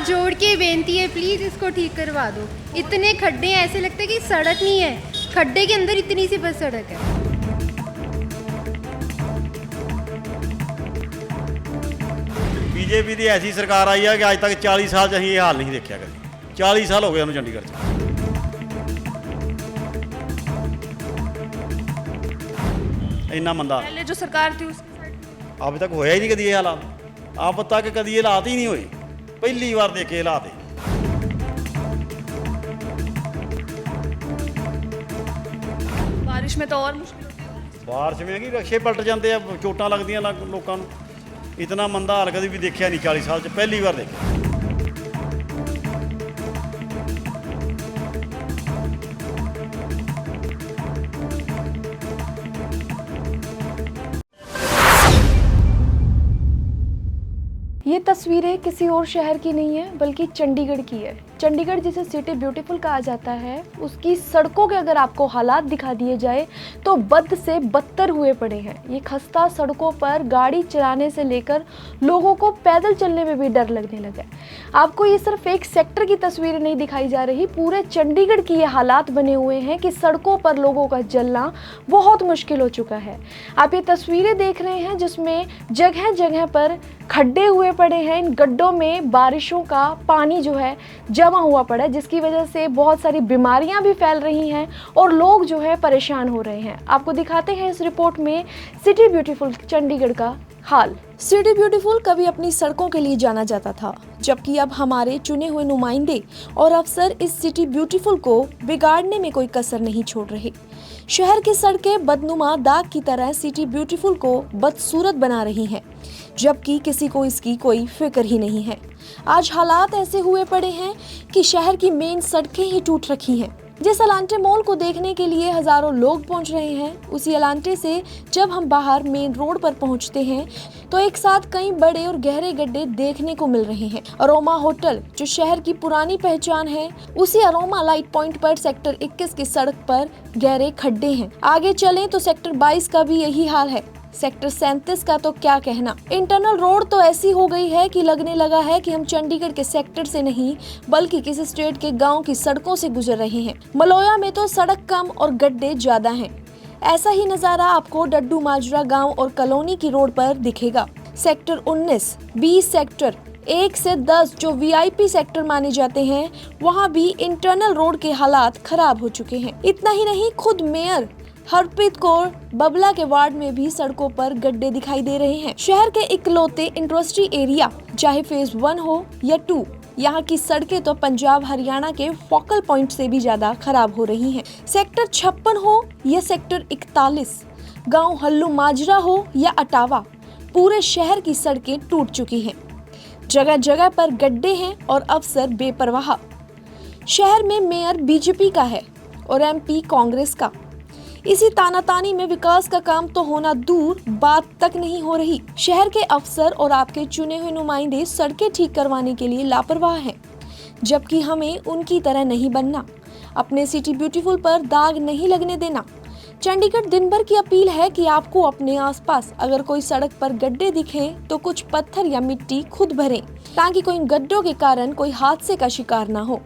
जोड़ के बेनती है, प्लीज़ इसको ठीक करवा दो। इतने खड्डे हैं, ऐसे लगता है कि सड़क नहीं है, खड्डे के अंदर इतनी सी बस सड़क है। बीजेपी की ऐसी सरकार आई है कि अज तक 40 साल अं ये हाल नहीं देखा कभी। 40 साल हो गए उन्होंने चंडीगढ़ इन्ना मंदा पहले जो सरकार थी उसकी अब तक होया ही नहीं कभी ये हालात। अब तक कभी ये हालात ही नहीं हुए, पहली बार देखे हालात। बारिश में तो और मुश्किल होती है। बारिश में कि रक्षे पलट जाते हैं, चोटां लगदियां लोगों को। इतना मंदा हाल कभी भी देखा नहीं 40 साल पहली बार देखा। ये तस्वीरें किसी और शहर की नहीं है बल्कि चंडीगढ़ की है। चंडीगढ़ जिसे सिटी ब्यूटीफुल कहा जाता है, उसकी सड़कों के अगर आपको हालात दिखा दिए जाए तो बद से बदतर हुए पड़े हैं। ये खस्ता सड़कों पर गाड़ी चलाने से लेकर लोगों को पैदल चलने में भी डर लगने लगा है। आपको ये सिर्फ एक सेक्टर की तस्वीरें नहीं दिखाई जा रही, पूरे चंडीगढ़ की ये हालात बने हुए हैं कि सड़कों पर लोगों का चलना बहुत मुश्किल हो चुका है। आप ये तस्वीरें देख रहे हैं जिसमें जगह जगह पर खड्डे हुए पड़े हैं। इन गड्ढों में बारिशों का पानी जो है जमा हुआ पड़ा है, जिसकी वजह से बहुत सारी बीमारियां भी फैल रही हैं और लोग जो है परेशान हो रहे हैं। आपको दिखाते हैं इस रिपोर्ट में सिटी ब्यूटीफुल चंडीगढ़ का हाल। सिटी ब्यूटीफुल कभी अपनी सड़कों के लिए जाना जाता था, जबकि अब हमारे चुने हुए नुमाइंदे और अफसर इस सिटी ब्यूटीफुल को बिगाड़ने में कोई कसर नहीं छोड़ रहे। शहर की सड़कें बदनुमा दाग की तरह सिटी ब्यूटीफुल को बदसूरत बना रही हैं, जबकि किसी को इसकी कोई फिक्र ही नहीं है। आज हालात ऐसे हुए पड़े हैं कि शहर की मेन सड़कें ही टूट रखी हैं। जिस अलांटे मॉल को देखने के लिए हजारों लोग पहुंच रहे हैं, उसी अलांटे से जब हम बाहर मेन रोड पर पहुंचते हैं तो एक साथ कई बड़े और गहरे गड्ढे देखने को मिल रहे हैं। अरोमा होटल जो शहर की पुरानी पहचान है, उसी अरोमा लाइट पॉइंट पर सेक्टर 21 की सड़क पर गहरे खड्डे हैं। आगे चलें तो सेक्टर 22 का भी यही हाल है। सेक्टर 37 का तो क्या कहना। इंटरनल रोड तो ऐसी हो गई है कि लगने लगा है कि हम चंडीगढ़ के सेक्टर से नहीं बल्कि किसी स्टेट के गांव की सड़कों से गुजर रहे हैं। मलोया में तो सड़क कम और गड्ढे ज्यादा हैं। ऐसा ही नजारा आपको डड्डू माजरा गांव और कॉलोनी की रोड पर दिखेगा। सेक्टर 19, 20 सेक्टर 1 से 10 जो VIP सेक्टर माने जाते हैं, वहाँ भी इंटरनल रोड के हालात खराब हो चुके हैं। इतना ही नहीं, खुद मेयर हरप्रीत कौर बबला के वार्ड में भी सड़कों पर गड्ढे दिखाई दे रहे हैं। शहर के इकलौते इंडस्ट्री एरिया चाहे फेज 1 हो या 2, यहाँ की सड़कें तो पंजाब हरियाणा के फोकल पॉइंट से भी ज्यादा खराब हो रही हैं। सेक्टर 56 हो या सेक्टर 41, गांव हल्लू माजरा हो या अटावा, पूरे शहर की सड़कें टूट चुकी हैं। जगह जगह पर गड्ढे हैं और अफसर बेपरवाह। शहर में मेयर BJP का है और MP कांग्रेस का। इसी तानातानी में विकास का काम तो होना दूर, बात तक नहीं हो रही। शहर के अफसर और आपके चुने हुए नुमाइंदे सड़कें ठीक करवाने के लिए लापरवाह हैं, जबकि हमें उनकी तरह नहीं बनना। अपने सिटी ब्यूटीफुल पर दाग नहीं लगने देना। चंडीगढ़ दिन भर की अपील है कि आपको अपने आसपास अगर कोई सड़क पर गड्ढे दिखे तो कुछ पत्थर या मिट्टी खुद भरें, ताकि कोई गड्ढों के कारण कोई हादसे का शिकार ना हो।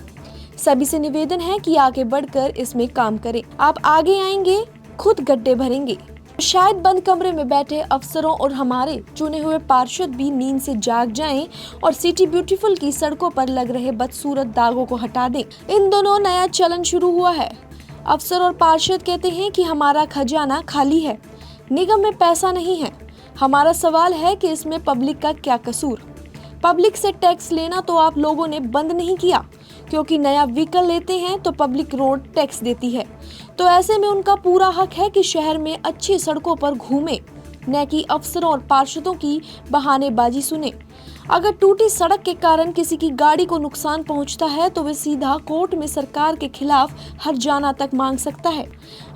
सभी से निवेदन है कि आगे बढ़कर इसमें काम करें। आप आगे आएंगे, खुद गड्ढे भरेंगे। शायद बंद कमरे में बैठे अफसरों और हमारे चुने हुए पार्षद भी नींद से जाग जाएं और सिटी ब्यूटीफुल की सड़कों पर लग रहे बदसूरत दागों को हटा दें। इन दोनों नया चलन शुरू हुआ है। अफसर और पार्षद कहते हैं कि हमारा खजाना खाली है, निगम में पैसा नहीं है। हमारा सवाल है कि इसमें पब्लिक का क्या कसूर। पब्लिक से टैक्स लेना तो आप लोगों ने बंद नहीं किया, क्योंकि नया व्हीकल लेते हैं तो पब्लिक रोड टैक्स देती है। तो ऐसे में उनका पूरा हक है कि शहर में अच्छी सड़कों पर घूमें, न कि अफसरों और पार्षदों की बहानेबाजी सुने। अगर टूटी सड़क के कारण किसी की गाड़ी को नुकसान पहुंचता है तो वे सीधा कोर्ट में सरकार के खिलाफ हर्जाना तक मांग सकता है।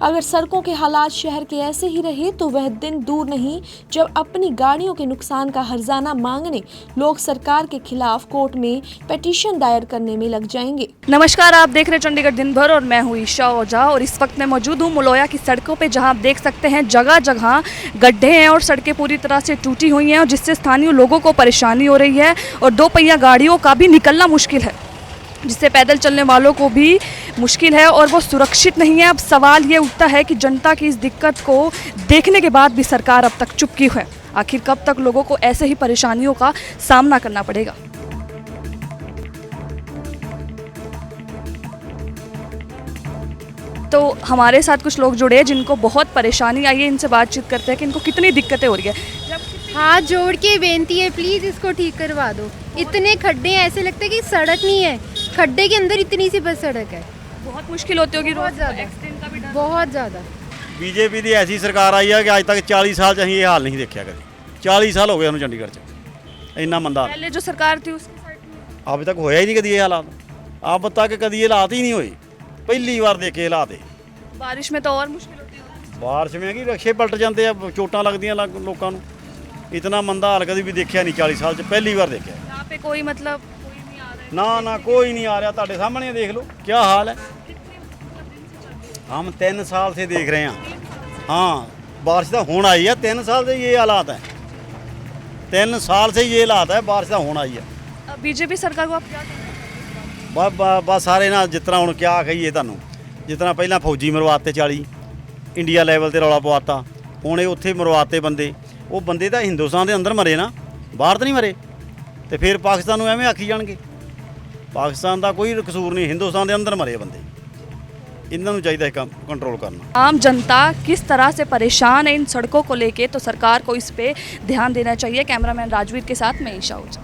अगर सड़कों के हालात शहर के ऐसे ही रहे तो वह दिन दूर नहीं जब अपनी गाड़ियों के नुकसान का हर्जाना मांगने लोग सरकार के खिलाफ कोर्ट में पिटीशन दायर करने में लग जाएंगे। नमस्कार, आप देख रहे हैं चंडीगढ़ दिन भर और मैं हूँ ईशा ओझा और इस वक्त मैं मौजूद हूँ मलोया की सड़कों पे, जहाँ आप देख सकते हैं जगह जगह गड्ढे हैं और सड़कें पूरी तरह से टूटी हुई हैं और जिससे स्थानीय लोगों को परेशानी हो रही रही है और दो पहिया गाड़ियों का भी निकलना मुश्किल है, जिससे पैदल चलने वालों को भी मुश्किल है और वो सुरक्षित नहीं है। अब सवाल ये उठता है कि जनता की इस दिक्कत को देखने के बाद भी सरकार अब तक चुप क्यों है। आखिर कब तक लोगों को ऐसे ही परेशानियों का सामना करना पड़ेगा। तो हमारे साथ कुछ लोग जुड़े हैं जिनको बहुत परेशानी आई है, इनसे बातचीत करते हैं कि इनको कितनी दिक्कतें हो रही है। हाथ जोड़ के बेनती है, प्लीज़ इसको ठीक करवा दो। इतने खड्डे हैं, ऐसे लगता है कि सड़क नहीं है, खड्डे के अंदर इतनी सी बस सड़क है। बहुत मुश्किल होती होगी, बहुत रोज ज़्यादा, एक्सीडेंट का भी डर। बहुत ज़्यादा। ਬੀਜੇਪੀ ਦੀ ਐਸੀ ਸਰਕਾਰ ਆਈ ਆ ਕਿ ਅੱਜ ਤੱਕ 40 ਸਾਲ 'ਚ ਅਸੀਂ ਇਹ ਹਾਲ ਨਹੀਂ ਦੇਖਿਆ ਕਦੇ। 40 ਸਾਲ ਹੋ ਗਏ ਉਹਨੂੰ ਚੰਡੀਗੜ੍ਹ 'ਚ ਇੰਨਾ ਮੰਦਾ ਹਾਲ। पहले जो सरकार थी उसके साइड में अब तक होया ही नहीं कभी ये हालात। अब तक कभी ये हालात ही नहीं हुए, पहली बार देखे हालात ये। बारिश में तो और मुश्किल होती है। बारिश में कि रक्षे पलट जाते हैं, चोटां लगदियां लोगों ਨੂੰ। इतना मंदा हाल कभी भी देखा नहीं 40 साल 'ਚ पहली बार देखा। यहाँ पे कोई मतलब कोई नहीं आ रहा है। ना ना कोई नहीं आ रहा, ਤੁਹਾਡੇ सामने देख लो क्या हाल है। हम 3 साल से देख रहे हैं। हाँ, बारिश तो होना आई है, 3 साल से ये हालात है। 3 साल से ये हालात है, बारिश तो होना आई है। अब बीजेपी सरकार को आप क्या कहेंगे? बस सारे ना जिस तरह ਹੁਣ क्या ਕਹੀਏ ਤੁਹਾਨੂੰ, ਜਿਸ ਤਰ੍ਹਾਂ ਪਹਿਲਾਂ ਫੌਜੀ ਮਰਵਾਤੇ 40 ਇੰਡੀਆ ਲੈਵਲ ਤੇ ਰੌਲਾ ਪਵਾਤਾ, ਹੁਣ ਇਹ ਉੱਥੇ ਮਰਵਾਤੇ ਬੰਦੇ। ਉਹ ਬੰਦੇ ਤਾਂ ਹਿੰਦੁਸਤਾਨ ਦੇ ਅੰਦਰ ਮਰੇ ਨਾ, ਬਾਹਰ ਤਾਂ ਨਹੀਂ ਮਰੇ। ਤੇ ਫਿਰ ਪਾਕਿਸਤਾਨ ਨੂੰ ਐਵੇਂ ਆਖੀ ਜਾਣਗੇ। ਪਾਕਿਸਤਾਨ ਦਾ ਕੋਈ ਕਸੂਰ ਨਹੀਂ, ਹਿੰਦੁਸਤਾਨ ਦੇ ਅੰਦਰ ਮਰੇ ਬੰਦੇ। ਇਹਨਾਂ ਨੂੰ ਚਾਹੀਦਾ ਹੈ कंट्रोल करना। आम जनता किस तरह से परेशान है इन सड़कों को लेके, तो सरकार को इस पे ध्यान देना चाहिए। कैमरामैन राजवीर के साथ मैं ईशा ओझा।